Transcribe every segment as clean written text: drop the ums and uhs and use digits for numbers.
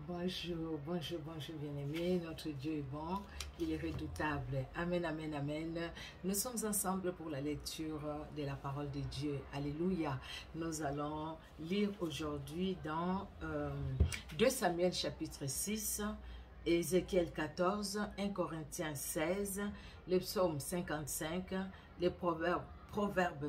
Bonjour, bonjour, bonjour bien-aimés, notre Dieu est bon, il est redoutable. Amen, amen, amen. Nous sommes ensemble pour la lecture de la parole de Dieu. Alléluia. Nous allons lire aujourd'hui dans 2 Samuel chapitre 6, Ézéchiel 14, 1 Corinthiens 16, le psaume 55, les Proverbe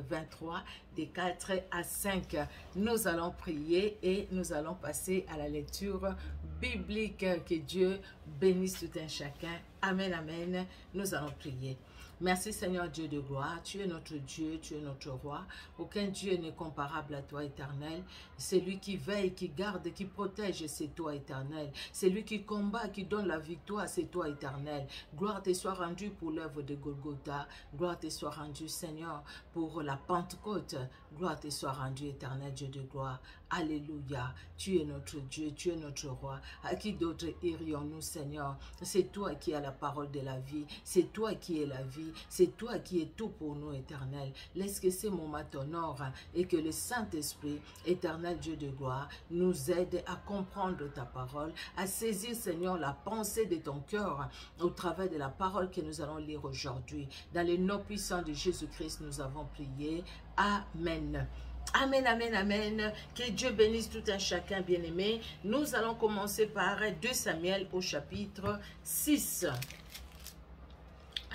23, des 4 à 5. Nous allons prier et nous allons passer à la lecture biblique. Que Dieu bénisse tout un chacun. Amen, amen. Nous allons prier. Merci Seigneur Dieu de gloire, tu es notre Dieu, tu es notre roi. Aucun Dieu n'est comparable à toi, éternel. C'est lui qui veille, qui garde, qui protège, c'est toi, éternel. C'est lui qui combat, qui donne la victoire, c'est toi, éternel. Gloire te soit rendue pour l'œuvre de Golgotha. Gloire te soit rendue, Seigneur, pour la Pentecôte. Gloire te soit rendue, éternel Dieu de gloire. Alléluia. Tu es notre Dieu, tu es notre roi. À qui d'autre irions-nous, Seigneur? C'est toi qui as la parole de la vie. C'est toi qui es la vie. C'est toi qui es tout pour nous, éternel. Laisse que ces moments t'honorent et que le Saint-Esprit, éternel Dieu de gloire, nous aide à comprendre ta parole, à saisir, Seigneur, la pensée de ton cœur au travers de la parole que nous allons lire aujourd'hui. Dans le nom puissant de Jésus-Christ, nous avons prié. Amen. Amen, amen, amen. Que Dieu bénisse tout un chacun bien-aimé. Nous allons commencer par 2 Samuel au chapitre 6.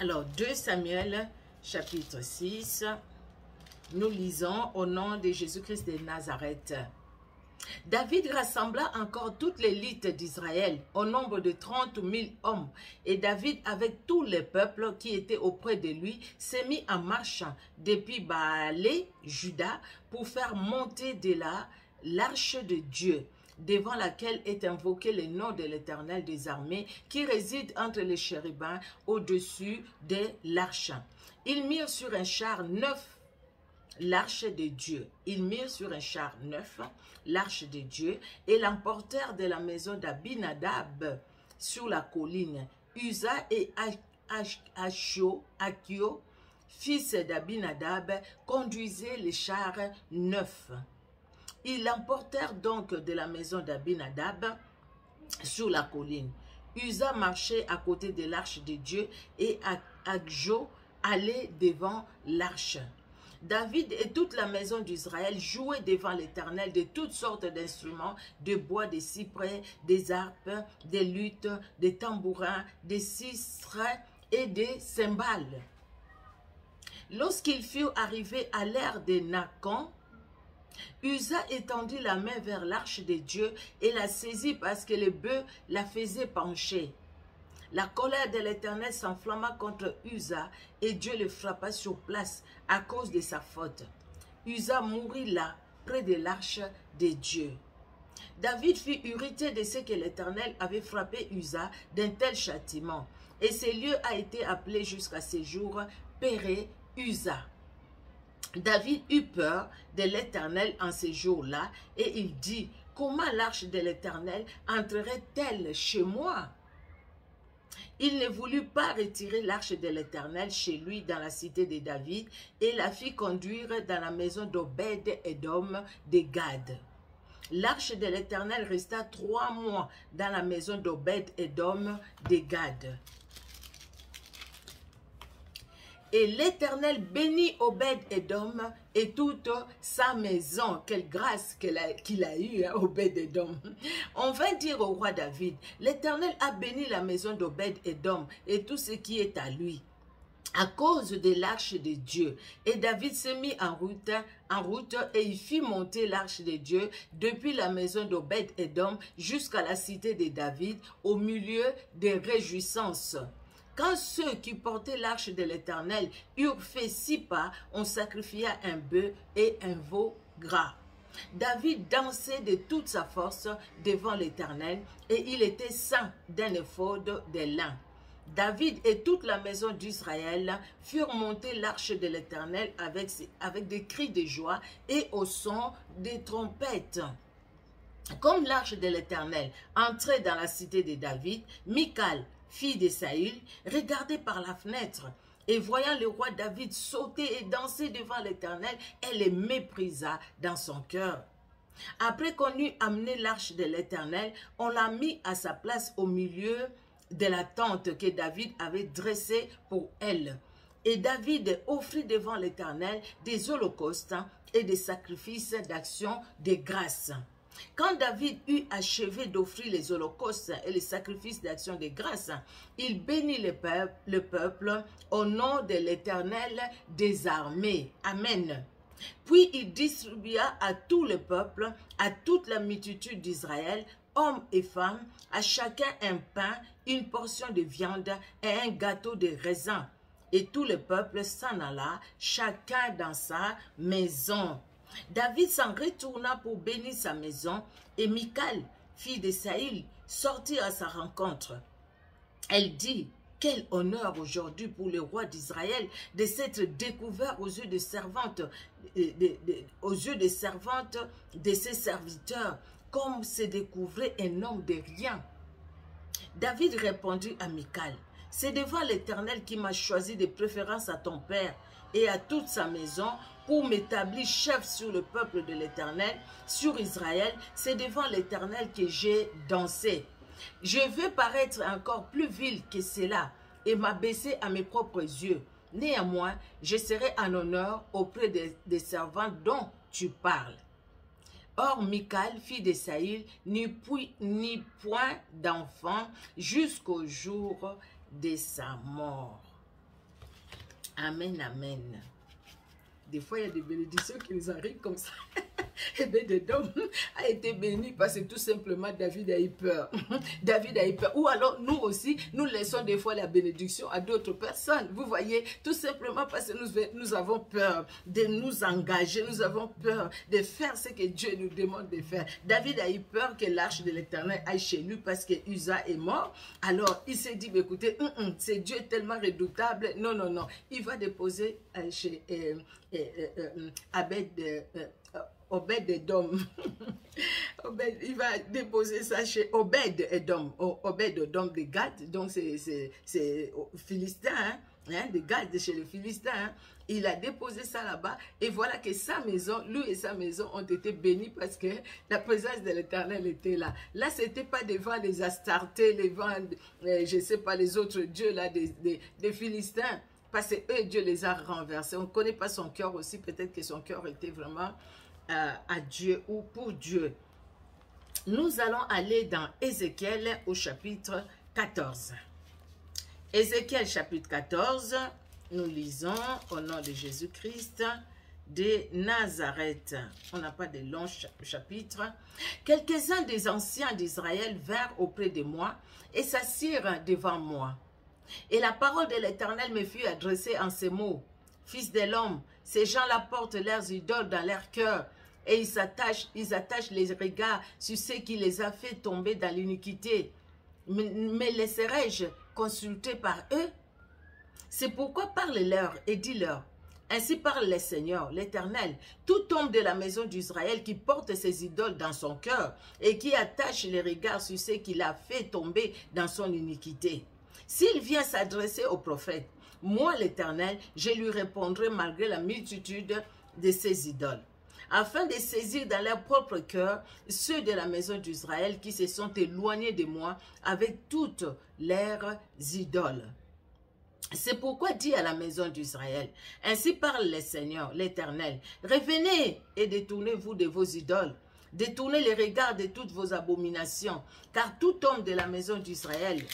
Alors, 2 Samuel, chapitre 6, nous lisons au nom de Jésus-Christ de Nazareth. David rassembla encore toute l'élite d'Israël au nombre de 30 000 hommes. Et David, avec tous les peuples qui étaient auprès de lui, s'est mis en marche depuis Baalé, Juda, pour faire monter de là l'arche de Dieu, devant laquelle est invoqué le nom de l'Éternel des armées, qui réside entre les chérubins au-dessus de l'arche. Ils mirent sur un char neuf l'arche de Dieu. Ils mirent sur un char neuf l'arche de Dieu et l'emportèrent de la maison d'Abinadab sur la colline. Uza et Achio, fils d'Abinadab, conduisaient les chars neufs. Ils l'emportèrent donc de la maison d'Abinadab sur la colline. Uza marchait à côté de l'arche de Dieu et Achio allait devant l'arche. David et toute la maison d'Israël jouaient devant l'Éternel de toutes sortes d'instruments, de bois, des cyprès, des harpes, des luttes, des tambourins, des sistres et des cymbales. Lorsqu'ils furent arrivés à l'ère de Nacan, Uza étendit la main vers l'arche de Dieu et la saisit parce que les bœufs la faisaient pencher. La colère de l'Éternel s'enflamma contre Uza et Dieu le frappa sur place à cause de sa faute. Uza mourut là, près de l'arche de Dieu. David fut irrité de ce que l'Éternel avait frappé Uza d'un tel châtiment. Et ce lieu a été appelé jusqu'à ce jour Péré Uza. David eut peur de l'Éternel en ces jours-là et il dit, comment l'arche de l'Éternel entrerait-elle chez moi? Il ne voulut pas retirer l'arche de l'Éternel chez lui dans la cité de David et la fit conduire dans la maison d'Obed-Édom de Gad. L'arche de l'Éternel resta 3 mois dans la maison d'Obed-Édom de Gad. Et l'Éternel bénit Obed-Édom et toute sa maison. Quelle grâce qu'il a eue, hein, Obed-Édom. On vint dire au roi David, l'Éternel a béni la maison d'Obed-Édom et tout ce qui est à lui, à cause de l'arche de Dieu. Et David se mit en route et il fit monter l'arche de Dieu depuis la maison d'Obed-Édom jusqu'à la cité de David au milieu des réjouissances. Quand ceux qui portaient l'arche de l'Éternel eurent fait 6 pas, on sacrifia un bœuf et un veau gras. David dansait de toute sa force devant l'Éternel et il était ceint d'un éphod de lin. David et toute la maison d'Israël furent monter l'arche de l'Éternel avec des cris de joie et au son des trompettes. Comme l'arche de l'Éternel entrait dans la cité de David, Michal, fille de Saül, regardait par la fenêtre et voyant le roi David sauter et danser devant l'Éternel, elle le méprisa dans son cœur. Après qu'on eut amené l'arche de l'Éternel, on l'a mis à sa place au milieu de la tente que David avait dressée pour elle. Et David offrit devant l'Éternel des holocaustes et des sacrifices d'action de grâce. Quand David eut achevé d'offrir les holocaustes et les sacrifices d'action de grâce, il bénit le peuple au nom de l'Éternel des armées. Amen. Puis il distribua à tout le peuple, à toute la multitude d'Israël, hommes et femmes, à chacun un pain, une portion de viande et un gâteau de raisin. Et tout le peuple s'en alla, chacun dans sa maison. David s'en retourna pour bénir sa maison, et Michal, fille de Saül, sortit à sa rencontre. Elle dit: quel honneur aujourd'hui pour le roi d'Israël de s'être découvert aux yeux des servantes, de ses serviteurs, comme se découvrait un homme de rien. David répondit à Michal: c'est devant l'Éternel qui m'a choisi de préférence à ton père et à toute sa maison pour m'établir chef sur le peuple de l'Éternel, sur Israël. C'est devant l'Éternel que j'ai dansé. Je veux paraître encore plus vil que cela et m'abaisser à mes propres yeux. Néanmoins, je serai en honneur auprès des servants dont tu parles. Or, Michal, fille de Saül, n'eut point d'enfant jusqu'au jour de sa mort. Amen, amen. Des fois, il y a des bénédictions qui nous arrivent comme ça. Obed-Edom a été béni parce que tout simplement David a eu peur. David a eu peur. Ou alors nous aussi, nous laissons des fois la bénédiction à d'autres personnes. Vous voyez, tout simplement parce que nous avons peur de nous engager. Nous avons peur de faire ce que Dieu nous demande de faire. David a eu peur que l'arche de l'Éternel aille chez lui parce que Uza est mort. Alors il s'est dit, écoutez, c'est Dieu tellement redoutable. Non, non, non. Il va déposer chez Obed-Edom. Il va déposer ça chez Obed-Edom. Obed-Edom de Gad, donc c'est Philistin, de Gad chez les Philistins. Hein. Il a déposé ça là-bas et voilà que sa maison, lui et sa maison ont été bénis parce que la présence de l'Éternel était là. Là, c'était pas devant les Astartés, devant, je sais pas, les autres dieux là, des Philistins. Parce que eux, Dieu les a renversés. On ne connaît pas son cœur aussi. Peut-être que son cœur était vraiment à Dieu ou pour Dieu. Nous allons aller dans Ézéchiel au chapitre 14. Ézéchiel chapitre 14, nous lisons au nom de Jésus-Christ de Nazareth. On n'a pas de long chapitre. Quelques-uns des anciens d'Israël vinrent auprès de moi et s'assirent devant moi. Et la parole de l'Éternel me fut adressée en ces mots. Fils de l'homme, ces gens-là portent leurs idoles dans leur cœur et ils attachent les regards sur ce qui les a fait tomber dans l'iniquité. Mais laisserai-je consulter par eux? C'est pourquoi parle-leur et dis-leur. Ainsi parle le Seigneur, l'Éternel, tout homme de la maison d'Israël qui porte ses idoles dans son cœur et qui attache les regards sur ce qui l'a fait tomber dans son iniquité. S'il vient s'adresser au prophète, moi l'Éternel, je lui répondrai malgré la multitude de ses idoles, afin de saisir dans leur propre cœur ceux de la maison d'Israël qui se sont éloignés de moi avec toutes leurs idoles. C'est pourquoi dit à la maison d'Israël, ainsi parle le Seigneur, l'Éternel, revenez et détournez-vous de vos idoles. Détournez les regards de toutes vos abominations, car tout homme de la maison d'Israël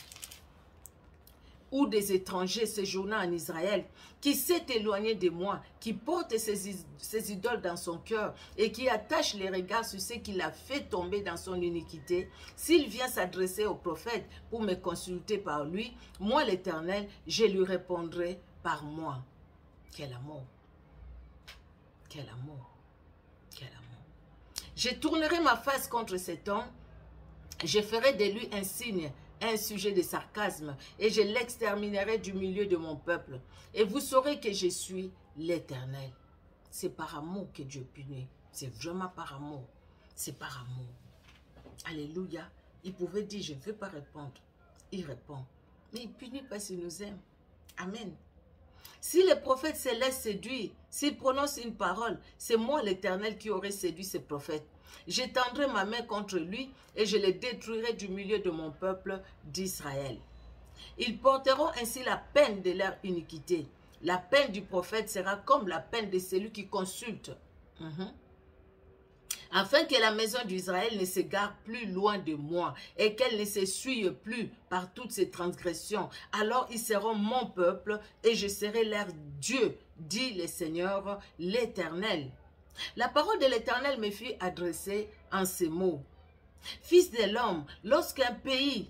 ou des étrangers séjournant en Israël, qui s'est éloigné de moi, qui porte ses idoles dans son cœur et qui attache les regards sur ce qu'il a fait tomber dans son iniquité, s'il vient s'adresser au prophète pour me consulter par lui, moi l'Éternel, je lui répondrai par moi. Quel amour! Quel amour! Quel amour! Je tournerai ma face contre cet homme, je ferai de lui un signe, un sujet de sarcasme, et je l'exterminerai du milieu de mon peuple. Et vous saurez que je suis l'Éternel. C'est par amour que Dieu punit. C'est vraiment par amour. C'est par amour. Alléluia. Il pouvait dire, je ne veux pas répondre. Il répond. Mais il punit parce qu'il nous aime. Amen. Si le prophète se laisse séduire, s'il prononce une parole, c'est moi l'Éternel qui aurais séduit ce prophète. J'étendrai ma main contre lui et je le détruirai du milieu de mon peuple d'Israël. Ils porteront ainsi la peine de leur iniquité. La peine du prophète sera comme la peine de celui qui consulte. Afin que la maison d'Israël ne s'égare plus loin de moi et qu'elle ne se suive plus par toutes ses transgressions. Alors ils seront mon peuple et je serai leur Dieu, dit le Seigneur l'Éternel. La parole de l'Éternel me fut adressée en ces mots. Fils de l'homme, lorsqu'un pays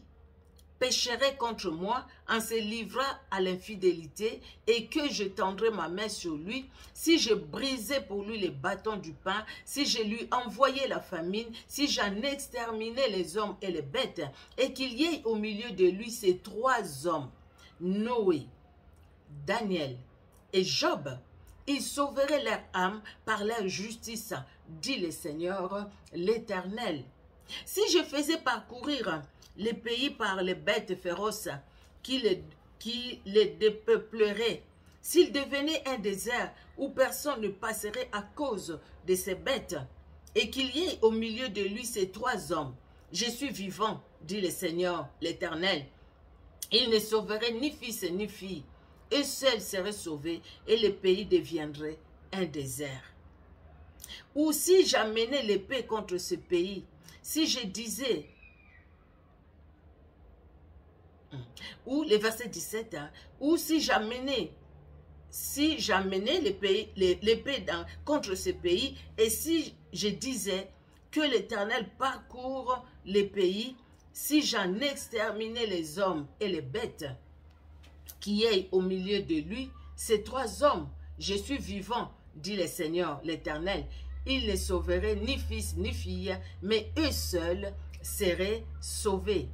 pécherait contre moi en se livrant à l'infidélité et que je tendrais ma main sur lui, si je brisais pour lui les bâtons du pain, si je lui envoyais la famine, si j'en exterminais les hommes et les bêtes, et qu'il y ait au milieu de lui ces trois hommes, Noé, Daniel et Job, ils sauveraient leur âme par leur justice, dit le Seigneur l'Éternel. Si je faisais parcourir les pays par les bêtes féroces qui les dépeupleraient, s'il devenait un désert où personne ne passerait à cause de ces bêtes, et qu'il y ait au milieu de lui ces trois hommes, je suis vivant, dit le Seigneur l'Éternel. Il ne sauverait ni fils ni fille, eux seuls seraient sauvés et le pays deviendrait un désert. Ou si j'amenais l'épée contre ce pays, si je disais, ou le verset 17, ou si j'amenais l'épée contre ce pays, et si je disais que l'Éternel parcourt les pays, si j'en exterminais les hommes et les bêtes, qui est au milieu de lui, ces trois hommes, je suis vivant, dit le Seigneur l'Éternel, ils ne sauveraient ni fils ni fille, mais eux seuls seraient sauvés.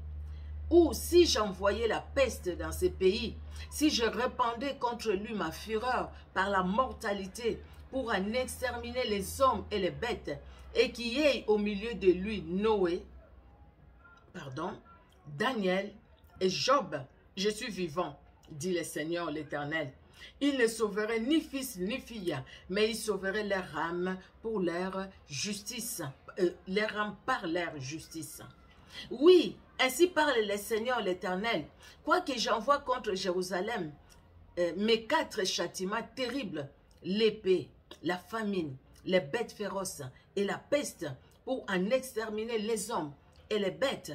Ou si j'envoyais la peste dans ces pays, si je répandais contre lui ma fureur par la mortalité pour en exterminer les hommes et les bêtes, et qu'il y ait au milieu de lui Daniel et Job, je suis vivant, dit le Seigneur l'Éternel. Ils ne sauveraient ni fils ni fille, mais ils sauveraient leur âme pour leur justice, leur âme par leur justice. Oui, ainsi parle le Seigneur l'Éternel. Quoique j'envoie contre Jérusalem mes 4 châtiments terribles, l'épée, la famine, les bêtes féroces et la peste, pour en exterminer les hommes et les bêtes,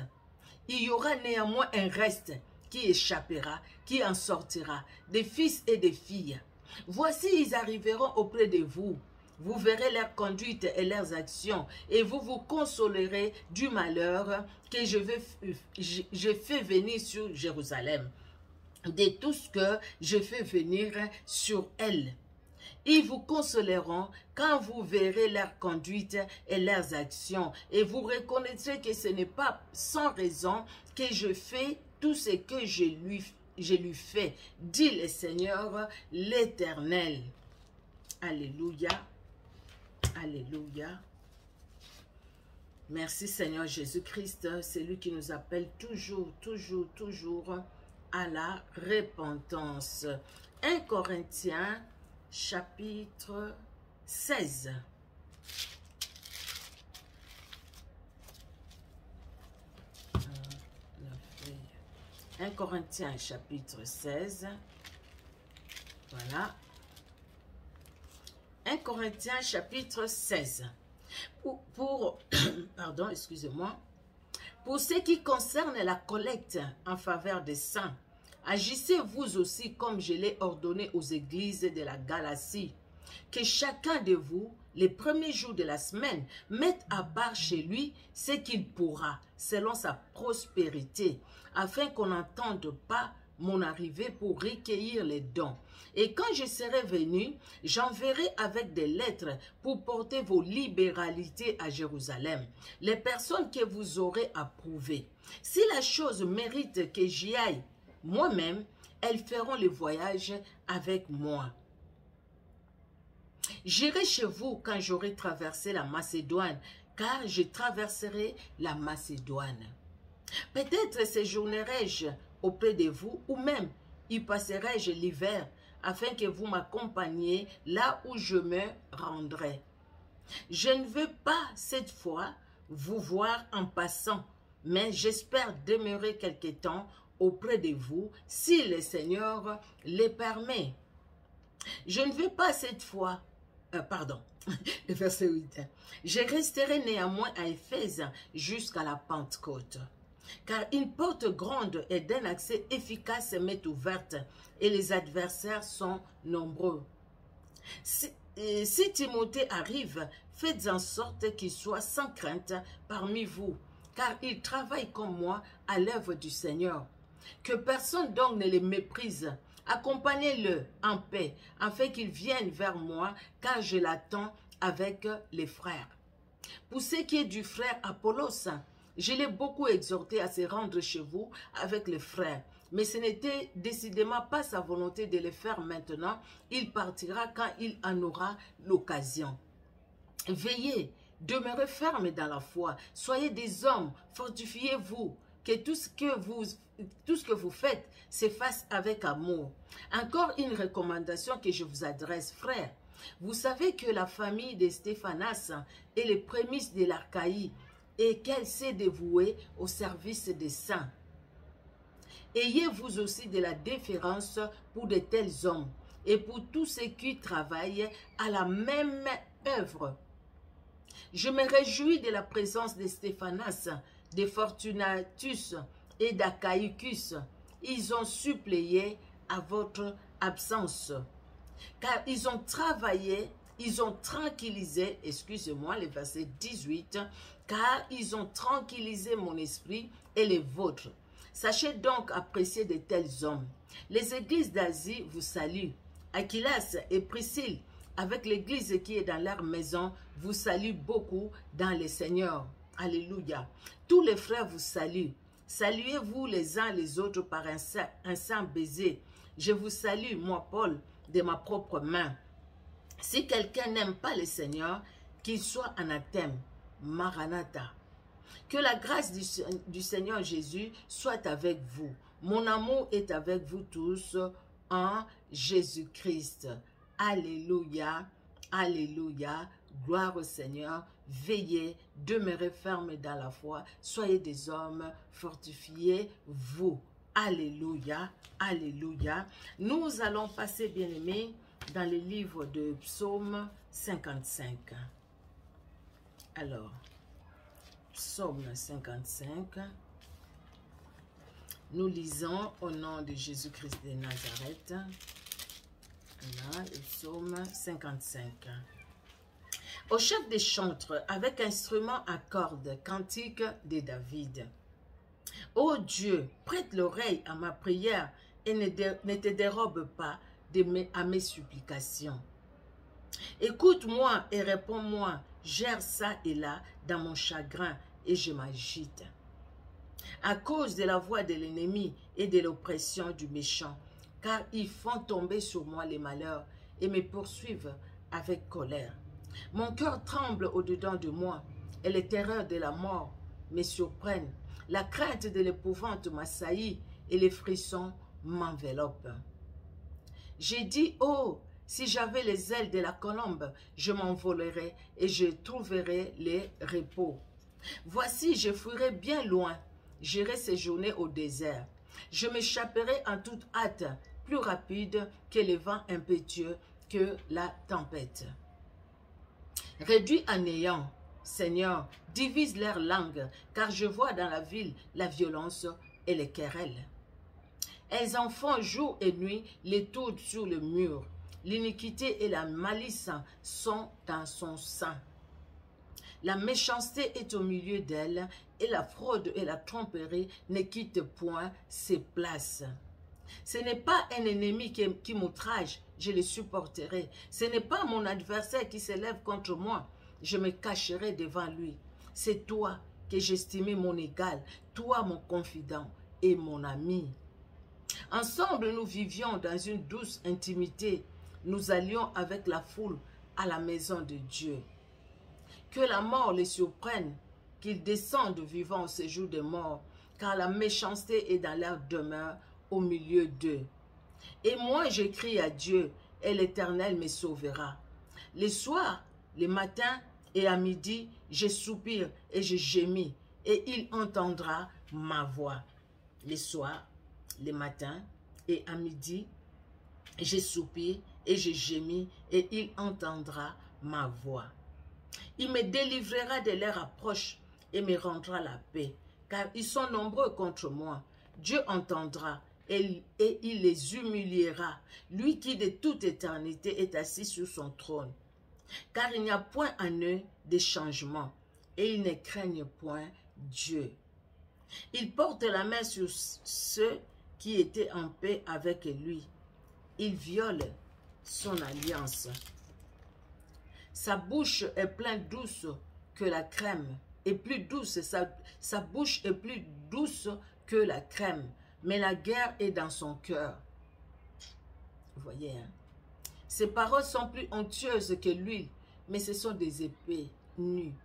il y aura néanmoins un reste qui échappera, qui en sortira, des fils et des filles. Voici, ils arriveront auprès de vous. Vous verrez leur conduite et leurs actions, et vous vous consolerez du malheur que je fais venir sur Jérusalem, de tout ce que je fais venir sur elle. Ils vous consoleront quand vous verrez leur conduite et leurs actions, et vous reconnaîtrez que ce n'est pas sans raison que je fais tout ce que je lui fais, dit le Seigneur l'Éternel. Alléluia. Alléluia. Merci Seigneur Jésus-Christ, c'est lui qui nous appelle toujours à la repentance. 1 Corinthiens chapitre 16. 1 Corinthiens chapitre 16. Voilà. 1 Corinthiens chapitre 16. Pardon, excusez-moi. Pour ce qui concerne la collecte en faveur des saints, agissez vous aussi comme je l'ai ordonné aux églises de la Galatie, que chacun de vous, les premiers jours de la semaine, mette à part chez lui ce qu'il pourra, selon sa prospérité, afin qu'on n'entende pas mon arrivée pour recueillir les dons. Et quand je serai venu, j'enverrai avec des lettres pour porter vos libéralités à Jérusalem, les personnes que vous aurez approuvées. Si la chose mérite que j'y aille moi-même, elles feront le voyage avec moi. J'irai chez vous quand j'aurai traversé la Macédoine, car je traverserai la Macédoine. Peut-être séjournerai-je auprès de vous, ou même y passerai-je l'hiver, afin que vous m'accompagniez là où je me rendrai. Je ne veux pas cette fois vous voir en passant, mais j'espère demeurer quelque temps auprès de vous si le Seigneur le permet. Je ne veux pas cette fois, le verset 8. Je resterai néanmoins à Éphèse jusqu'à la Pentecôte. Car une porte grande et d'un accès efficace m'est ouverte et les adversaires sont nombreux. Si Timothée arrive, faites en sorte qu'il soit sans crainte parmi vous, car il travaille comme moi à l'œuvre du Seigneur. Que personne donc ne le méprise. Accompagnez-le en paix, afin qu'il vienne vers moi, car je l'attends avec les frères. Pour ce qui est du frère Apollos, je l'ai beaucoup exhorté à se rendre chez vous avec les frères, mais ce n'était décidément pas sa volonté de le faire maintenant. Il partira quand il en aura l'occasion. Veillez, demeurez fermes dans la foi, soyez des hommes, fortifiez-vous, que tout ce que vous faites se fasse avec amour. Encore une recommandation que je vous adresse, frères. Vous savez que la famille de Stéphanas est les prémices de l'Archaïe et qu'elle s'est dévouée au service des saints. Ayez vous aussi de la déférence pour de tels hommes et pour tous ceux qui travaillent à la même œuvre. Je me réjouis de la présence de Stéphanas, de Fortunatus et d'Achaïcus. Ils ont suppléé à votre absence. Car ils ont travaillé, ils ont tranquillisé, excusez-moi, le verset 18, car ils ont tranquillisé mon esprit et les vôtres. Sachez donc apprécier de tels hommes. Les églises d'Asie vous saluent. Aquilas et Priscille, avec l'église qui est dans leur maison, vous saluent beaucoup dans le Seigneur. Alléluia. Tous les frères vous saluent. Saluez-vous les uns les autres par un saint baiser. Je vous salue, moi Paul, de ma propre main. Si quelqu'un n'aime pas le Seigneur, qu'il soit anathème. Maranatha. Que la grâce du Seigneur Jésus soit avec vous. Mon amour est avec vous tous en Jésus-Christ. Alléluia, alléluia, gloire au Seigneur. Veillez, demeurez fermes dans la foi. Soyez des hommes, fortifiez-vous. Alléluia, alléluia. Nous allons passer, bien-aimés, dans le livre de Psaume 55. Alors, Psaume 55. Nous lisons au nom de Jésus-Christ de Nazareth. Voilà, le Psaume 55. Au chef des chantres, avec instrument à cordes, cantique de David. Ô Dieu, prête l'oreille à ma prière et ne te dérobe pas à mes supplications. Écoute-moi et réponds-moi, gère ça et là dans mon chagrin et je m'agite. À cause de la voix de l'ennemi et de l'oppression du méchant, car ils font tomber sur moi les malheurs et me poursuivent avec colère. Mon cœur tremble au-dedans de moi et les terreurs de la mort me surprennent. La crainte de l'épouvante m'assaillit et les frissons m'enveloppent. J'ai dit, oh, si j'avais les ailes de la colombe, je m'envolerais et je trouverais les repos. Voici, je fuirai bien loin, j'irai séjourner au désert. Je m'échapperai en toute hâte, plus rapide que les vents impétueux, que la tempête. Réduis à néant, Seigneur, divise leur langue, car je vois dans la ville la violence et les querelles. Elles en font jour et nuit les tours sur le mur. L'iniquité et la malice sont dans son sein. La méchanceté est au milieu d'elle, et la fraude et la tromperie ne quittent point ses places. Ce n'est pas un ennemi qui m'outrage, je le supporterai. Ce n'est pas mon adversaire qui s'élève contre moi, je me cacherai devant lui. C'est toi que j'estimais mon égal, toi mon confident et mon ami. Ensemble, nous vivions dans une douce intimité. Nous allions avec la foule à la maison de Dieu. Que la mort les surprenne, qu'ils descendent vivants au séjour des morts, car la méchanceté est dans leur demeure au milieu d'eux. Et moi, j'écris à Dieu, et l'Éternel me sauvera. Les soirs, les matins Et à midi, je soupire et je gémis, et il entendra ma voix. Les soirs, les matins, et à midi, je soupire et je gémis, et il entendra ma voix. Il me délivrera de leur approche et me rendra la paix, car ils sont nombreux contre moi. Dieu entendra et il les humiliera, lui qui de toute éternité est assis sur son trône. Car il n'y a point en eux de changement, et ils ne craignent point Dieu. Il porte la main sur ceux qui étaient en paix avec lui. Il viole son alliance. Sa bouche est pleine douce que la crème, et plus douce, sa bouche est plus douce que la crème, mais la guerre est dans son cœur. Vous voyez, hein? Ses paroles sont plus onctueuses que l'huile, mais ce sont des épées nues.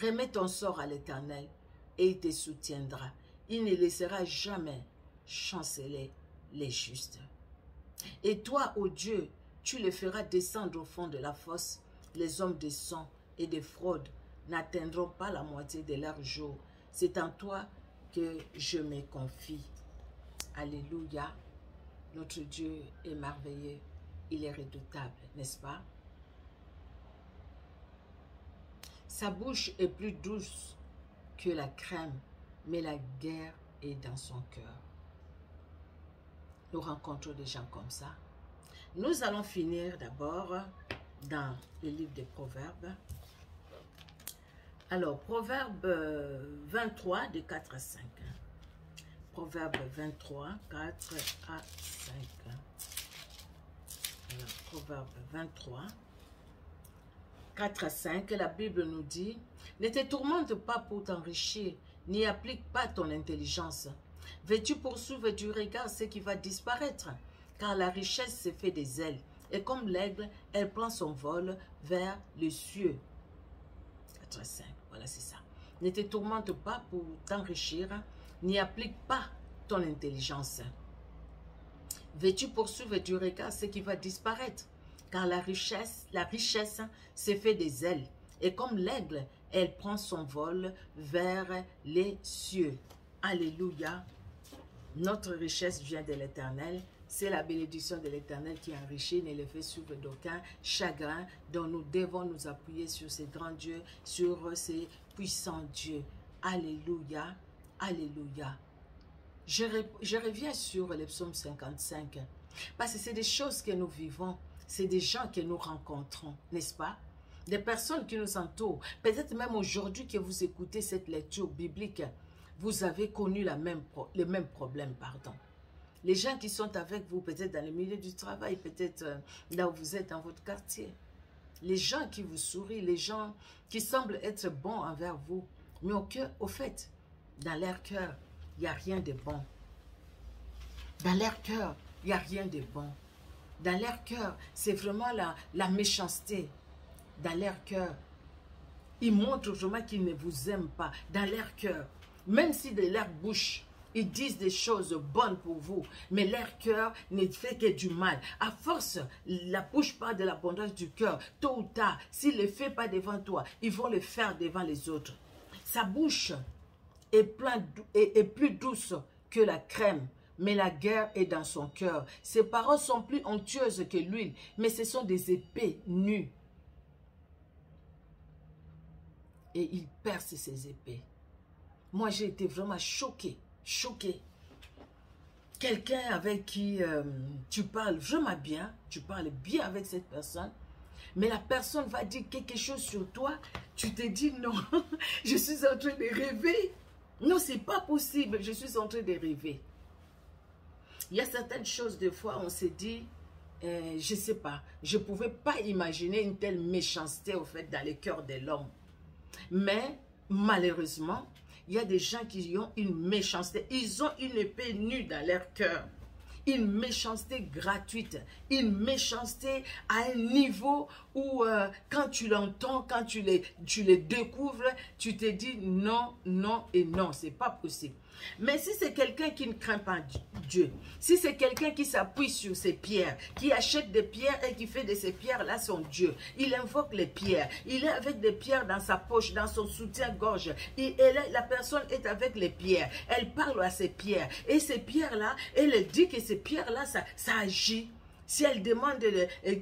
Remets ton sort à l'Éternel, et il te soutiendra. Il ne laissera jamais chanceler les justes. Et toi, ô Dieu, tu les feras descendre au fond de la fosse. Les hommes de sang et de fraude n'atteindront pas la moitié de leur jour. C'est en toi que je me confie. Alléluia. Notre Dieu est merveilleux. Il est redoutable, n'est-ce pas? Sa bouche est plus douce que la crème, mais la guerre est dans son cœur. Nous rencontrons des gens comme ça. Nous allons finir d'abord dans le livre des Proverbes. Alors, Proverbe 23, de 4 à 5. Proverbe 23, 4 à 5. Alors, Proverbe 23, 4 à 5, la Bible nous dit, « Ne te tourmente pas pour t'enrichir, n'y applique pas ton intelligence. Veux-tu poursuivre du regard ce qui va disparaître? Car la richesse se fait des ailes, et comme l'aigle, elle prend son vol vers les cieux. » 4 à 5, voilà, c'est ça. « Ne te tourmente pas pour t'enrichir, n'y applique pas ton intelligence. Veux-tu poursuivre du regard ce qui va disparaître? Car la richesse se fait des ailes, et comme l'aigle, elle prend son vol vers les cieux. » Alléluia. Notre richesse vient de l'Éternel. C'est la bénédiction de l'Éternel qui enrichit, ne le fait suivre d'aucun chagrin. Donc nous devons nous appuyer sur ces grands dieux, sur ces puissants dieux. Alléluia. Alléluia. Je reviens sur le psaume 55. Parce que c'est des choses que nous vivons. C'est des gens que nous rencontrons, n'est-ce pas? Des personnes qui nous entourent. Peut-être même aujourd'hui que vous écoutez cette lecture biblique, vous avez connu le même problème, pardon. Les gens qui sont avec vous, peut-être dans le milieu du travail, peut-être là où vous êtes dans votre quartier. Les gens qui vous sourient, les gens qui semblent être bons envers vous. Mais au fait, dans leur cœur, il n'y a rien de bon. Dans leur cœur, il n'y a rien de bon. Dans leur cœur, c'est vraiment la méchanceté. Dans leur cœur, ils montrent vraiment qu'ils ne vous aiment pas. Dans leur cœur, même si de leur bouche, ils disent des choses bonnes pour vous, mais leur cœur ne fait que du mal. À force, la bouche parle de l'abondance du cœur. Tôt ou tard, s'ils ne le font pas devant toi, ils vont le faire devant les autres. Sa bouche est plus douce que la crème, mais la guerre est dans son cœur. Ses paroles sont plus onctueuses que l'huile, mais ce sont des épées nues. Et il perce ses épées. Moi, j'ai été vraiment choquée. Quelqu'un avec qui tu parles vraiment bien, tu parles bien avec cette personne, mais la personne va dire quelque chose sur toi, tu te dis non, je suis en train de rêver. Non, c'est pas possible, je suis en train de rêver. Il y a certaines choses, des fois, on se dit, je sais pas, je pouvais pas imaginer une telle méchanceté au fait dans le cœur de l'homme. Mais malheureusement, il y a des gens qui ont une méchanceté. Ils ont une épée nue dans leur cœur. une méchanceté gratuite, une méchanceté à un niveau où quand tu l'entends, quand tu les découvres, tu te dis non, non et non, c'est pas possible. Mais si c'est quelqu'un qui ne craint pas Dieu, si c'est quelqu'un qui s'appuie sur ses pierres, qui achète des pierres et qui fait de ces pierres-là son Dieu, il invoque les pierres, il est avec des pierres dans sa poche, dans son soutien-gorge, la personne est avec les pierres, elle parle à ces pierres, et ces pierres-là, elle dit que ces pierres-là, ça agit. Si elle demande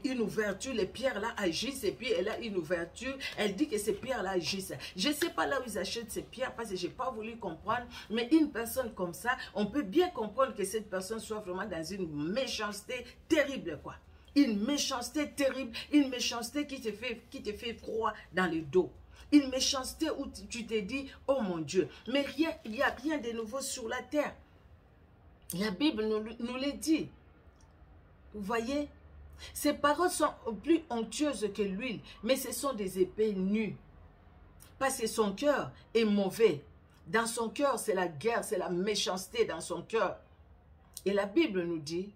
une ouverture, les pierres-là agissent et puis elle a une ouverture, elle dit que ces pierres-là agissent. Je ne sais pas là où ils achètent ces pierres parce que je n'ai pas voulu comprendre, mais une personne comme ça, on peut bien comprendre que cette personne soit vraiment dans une méchanceté terrible, quoi. Une méchanceté terrible, une méchanceté qui te fait froid dans le dos. Une méchanceté où tu te dis, oh mon Dieu, mais il n'y a rien de nouveau sur la terre. La Bible nous le dit. Vous voyez, ces paroles sont plus onctueuses que l'huile, mais ce sont des épées nues. Parce que son cœur est mauvais. Dans son cœur, c'est la guerre, c'est la méchanceté dans son cœur. Et la Bible nous dit,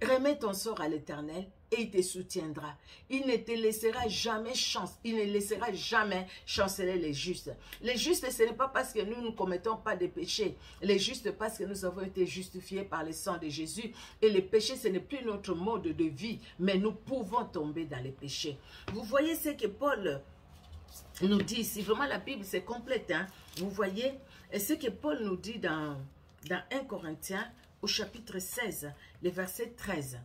remets ton sort à l'Éternel et il te soutiendra. Il ne te laissera jamais chanceler les justes. Les justes, ce n'est pas parce que nous ne commettons pas de péchés. Les justes, parce que nous avons été justifiés par le sang de Jésus. Et le péché, ce n'est plus notre mode de vie, mais nous pouvons tomber dans les péchés. Vous voyez ce que Paul nous dit ici. Vraiment, la Bible, c'est complète. Hein? Vous voyez ce que Paul nous dit dans 1 Corinthiens, au chapitre 16, le verset 13.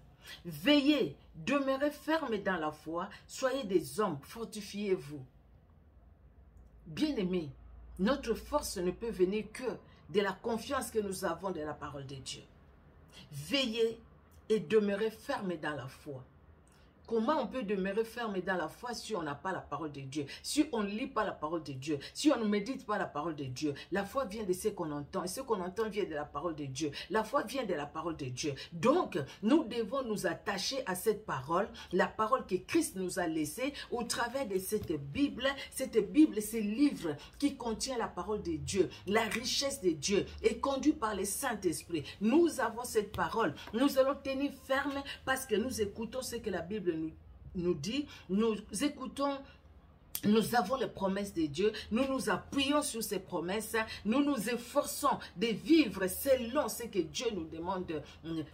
Veillez, demeurez fermes dans la foi, soyez des hommes, fortifiez-vous. Bien-aimés, notre force ne peut venir que de la confiance que nous avons de la parole de Dieu. Veillez et demeurez fermes dans la foi. Comment on peut demeurer ferme dans la foi si on n'a pas la parole de Dieu, si on ne lit pas la parole de Dieu, si on ne médite pas la parole de Dieu? La foi vient de ce qu'on entend, et ce qu'on entend vient de la parole de Dieu. La foi vient de la parole de Dieu. Donc, nous devons nous attacher à cette parole, la parole que Christ nous a laissée au travers de cette Bible, ce livre qui contient la parole de Dieu, la richesse de Dieu, est conduit par le Saint-Esprit. Nous avons cette parole, nous allons tenir ferme parce que nous écoutons ce que la Bible nous dit, nous écoutons, nous avons les promesses de Dieu, nous nous appuyons sur ces promesses, nous nous efforçons de vivre selon ce que Dieu nous demande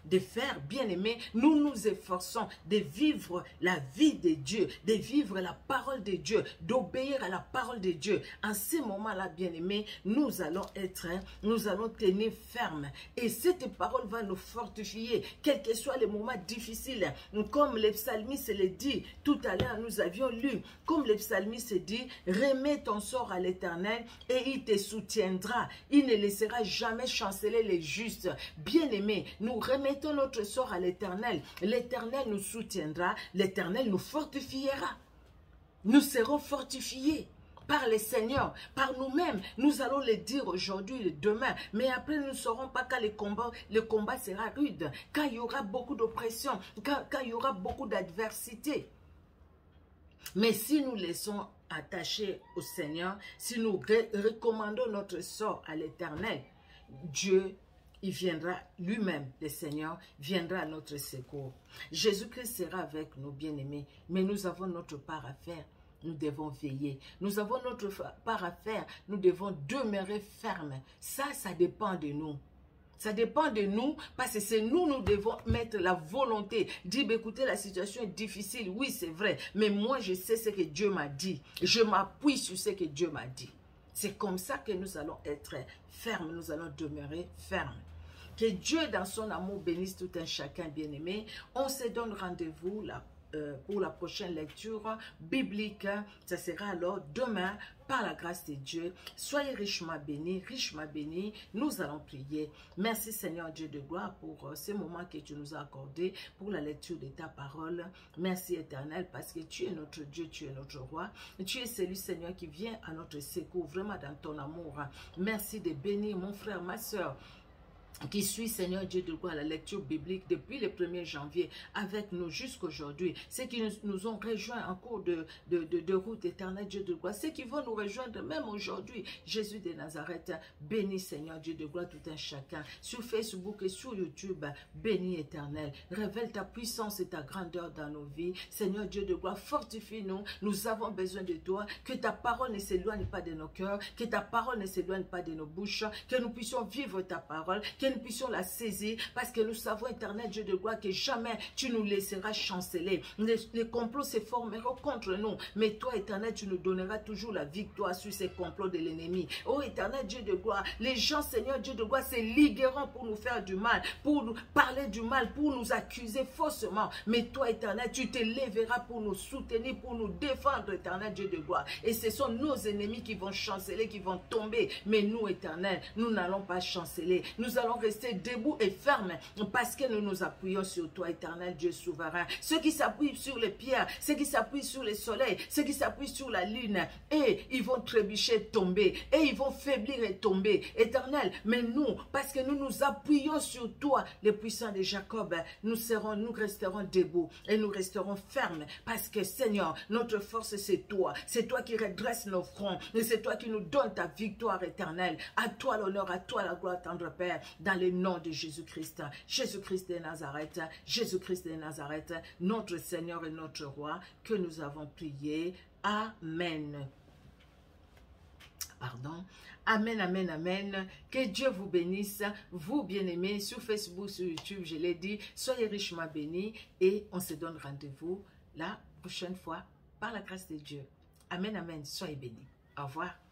de faire, bien aimé. Nous nous efforçons de vivre la vie de Dieu, de vivre la parole de Dieu, d'obéir à la parole de Dieu. En ce moment-là, bien aimé, nous allons tenir ferme. Et cette parole va nous fortifier, quels que soient les moments difficiles. Comme le psalmiste le dit, tout à l'heure nous avions lu, comme le psalmiste se dit, remets ton sort à l'Éternel et il te soutiendra. Il ne laissera jamais chanceler les justes. Bien-aimés, nous remettons notre sort à l'Éternel. L'Éternel nous soutiendra, l'Éternel nous fortifiera. Nous serons fortifiés par le Seigneur, par nous-mêmes. Nous allons le dire aujourd'hui et demain, mais après nous ne saurons pas quand le combat sera rude, quand il y aura beaucoup d'oppression, quand il y aura beaucoup d'adversité. Mais si nous laissons attacher au Seigneur, si nous recommandons notre sort à l'Éternel, Dieu, il viendra lui-même, le Seigneur, viendra à notre secours. Jésus-Christ sera avec nous, bien-aimés, mais nous avons notre part à faire. Nous devons veiller. Nous avons notre part à faire. Nous devons demeurer fermes. Ça dépend de nous. Ça dépend de nous parce que c'est nous devons mettre la volonté. Dire, écoutez, la situation est difficile. Oui, c'est vrai. Mais moi, je sais ce que Dieu m'a dit. Je m'appuie sur ce que Dieu m'a dit. C'est comme ça que nous allons être fermes. Nous allons demeurer fermes. Que Dieu, dans son amour, bénisse tout un chacun bien-aimé. On se donne rendez-vous pour la prochaine lecture biblique. Ça sera alors demain par la grâce de Dieu. Soyez richement bénis, nous allons prier. Merci Seigneur Dieu de gloire pour ce moment que tu nous as accordé pour la lecture de ta parole. Merci Éternel parce que tu es notre Dieu, tu es notre roi. Tu es celui Seigneur qui vient à notre secours vraiment dans ton amour. Merci de bénir mon frère, ma soeur. qui suit, Seigneur Dieu de gloire, la lecture biblique depuis le 1er janvier avec nous jusqu'aujourd'hui, ceux qui nous ont rejoints en cours de route éternelle, Dieu de gloire, ceux qui vont nous rejoindre même aujourd'hui, Jésus de Nazareth, bénis Seigneur Dieu de gloire tout un chacun, sur Facebook et sur YouTube, bénis éternel, révèle ta puissance et ta grandeur dans nos vies, Seigneur Dieu de gloire, fortifie-nous, nous avons besoin de toi, que ta parole ne s'éloigne pas de nos cœurs, que ta parole ne s'éloigne pas de nos bouches, que nous puissions vivre ta parole, que nous puissions la saisir, parce que nous savons, éternel Dieu de gloire, que jamais tu nous laisseras chanceler. Les complots se formeront contre nous, mais toi, éternel, tu nous donneras toujours la victoire sur ces complots de l'ennemi. Oh, éternel Dieu de gloire, les gens, Seigneur Dieu de gloire, se ligueront pour nous faire du mal, pour nous parler du mal, pour nous accuser faussement. Mais toi, éternel, tu te lèveras pour nous soutenir, pour nous défendre, éternel Dieu de gloire. Et ce sont nos ennemis qui vont chanceler, qui vont tomber. Mais nous, éternel, nous n'allons pas chanceler. Nous allons rester debout et fermes parce que nous nous appuyons sur toi, éternel Dieu souverain. Ceux qui s'appuient sur les pierres, ceux qui s'appuient sur le soleil, ceux qui s'appuient sur la lune, et ils vont trébucher, tomber, et ils vont faiblir et tomber, éternel. Mais nous, parce que nous nous appuyons sur toi, les puissants de Jacob, nous resterons debout et nous resterons fermes parce que, Seigneur, notre force c'est toi qui redresse nos fronts, et c'est toi qui nous donne ta victoire éternelle. À toi l'honneur, à toi la gloire, tendre Père, dans le nom de Jésus-Christ, Jésus-Christ de Nazareth, Jésus-Christ de Nazareth, notre Seigneur et notre Roi, que nous avons prié. Amen. Pardon. Amen, amen, amen. Que Dieu vous bénisse, vous bien-aimés, sur Facebook, sur YouTube, je l'ai dit, soyez richement bénis et on se donne rendez-vous la prochaine fois par la grâce de Dieu. Amen, amen, soyez bénis. Au revoir.